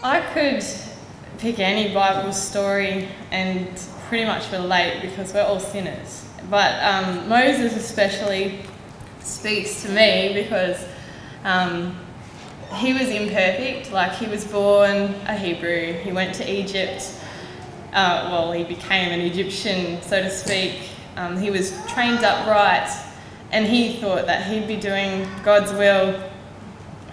I could pick any Bible story and pretty much relate because we're all sinners. But Moses especially speaks to me because he was imperfect. Like, he was born a Hebrew, he went to Egypt, he became an Egyptian, so to speak. He was trained up right, and he thought that he'd be doing God's will.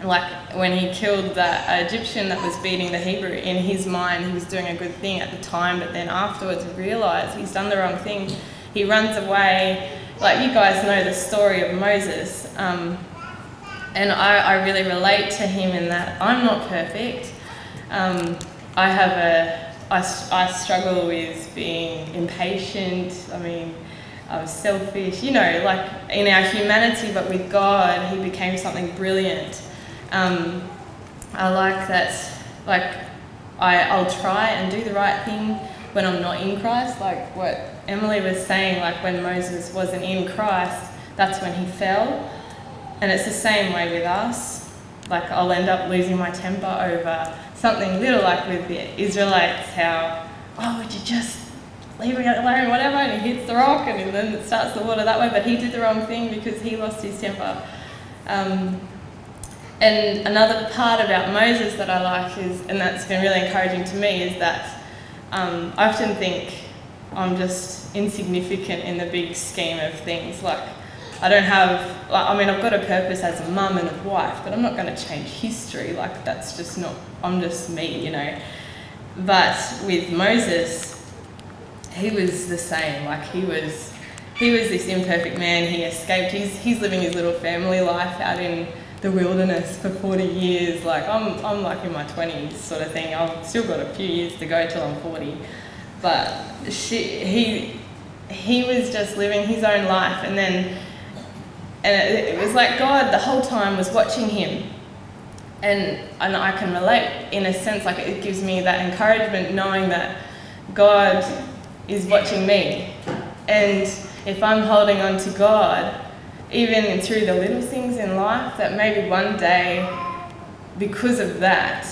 Like, when he killed that Egyptian that was beating the Hebrew, in his mind he was doing a good thing at the time, but then afterwards he realised he's done the wrong thing. He runs away. Like, you guys know the story of Moses, and I really relate to him in that I'm not perfect. I struggle with being impatient. I was selfish, like in our humanity, but with God he became something brilliant. I like that, I'll try and do the right thing when I'm not in Christ, like what Emily was saying, like when Moses wasn't in Christ, that's when he fell. And it's the same way with us. Like, I'll end up losing my temper over something little, like with the Israelites, how, would you just leave me alone, whatever, and he hits the rock and then it starts the water that way, but he did the wrong thing because he lost his temper. And another part about Moses that I like is, and that's been really encouraging to me, is that I often think I'm just insignificant in the big scheme of things. Like, I don't have, I've got a purpose as a mum and a wife, but I'm not going to change history. Like, that's just not, I'm just me, But with Moses, he was the same. Like, he was this imperfect man. He escaped. He's living his little family life out in the wilderness for 40 years. Like, I'm like in my 20s sort of thing. I've still got a few years to go till I'm 40. But he was just living his own life, and it was like God the whole time was watching him. And I can relate in a sense, like it gives me that encouragement knowing that God is watching me. And if I'm holding on to God, even through the little things in life, that maybe one day, because of that,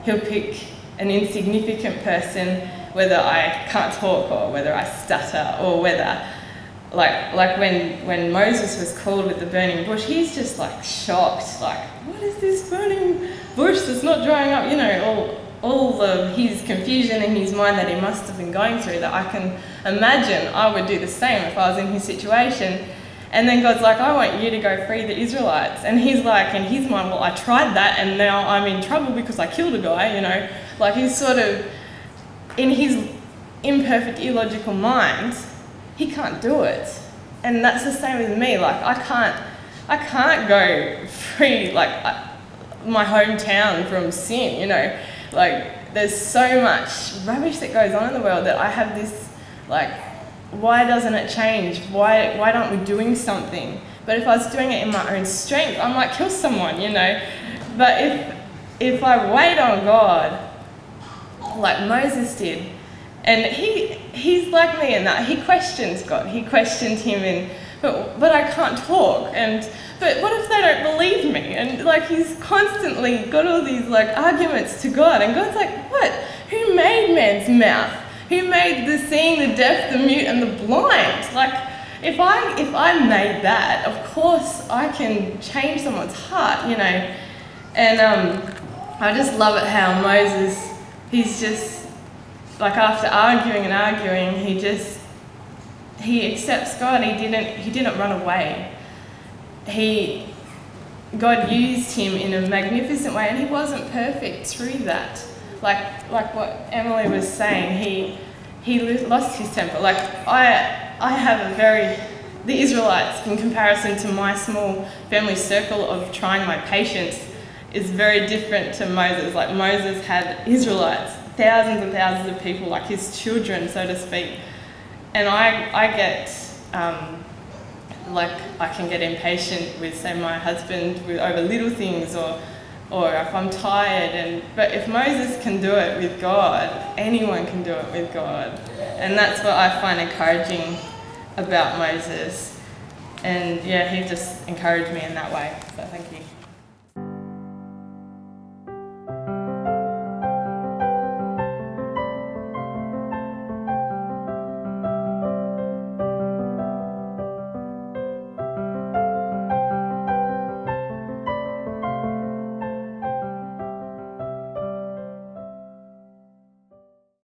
he'll pick an insignificant person, whether I can't talk or whether I stutter or whether, like when Moses was called with the burning bush, he's just like shocked, like, what is this burning bush that's not drying up, all of his confusion in his mind that he must have been going through, that I can imagine I would do the same if I was in his situation. And then God's like, I want you to go free the Israelites. And he's like, in his mind, well, I tried that and now I'm in trouble because I killed a guy, Like, he's sort of, in his imperfect, illogical mind, he can't do it. And that's the same with me. Like, I can't go free, my hometown from sin, Like, there's so much rubbish that goes on in the world that I have this, why doesn't it change? Why aren't we doing something? But if I was doing it in my own strength, I might kill someone, But if I wait on God, like Moses did, and he's like me in that he questions God. He questioned him but I can't talk, but what if they don't believe me? And he's constantly got all these arguments to God, and God's like, what? Who made man's mouth? Who made the seeing, the deaf, the mute, and the blind? If I made that, of course I can change someone's heart, And I just love it how Moses, he's just, after arguing and arguing, he accepts God. He didn't run away. God used him in a magnificent way, and he wasn't perfect through that. Like what Emily was saying, he lost his temper. I have the Israelites, in comparison to my small family circle of trying my patience, is very different to Moses. Like, Moses had Israelites, thousands and thousands of people, like his children, so to speak. And I get, I can get impatient with, say, my husband over little things, or if I'm tired. But if Moses can do it with God, anyone can do it with God. And that's what I find encouraging about Moses. And yeah, he just encouraged me in that way. So thank you.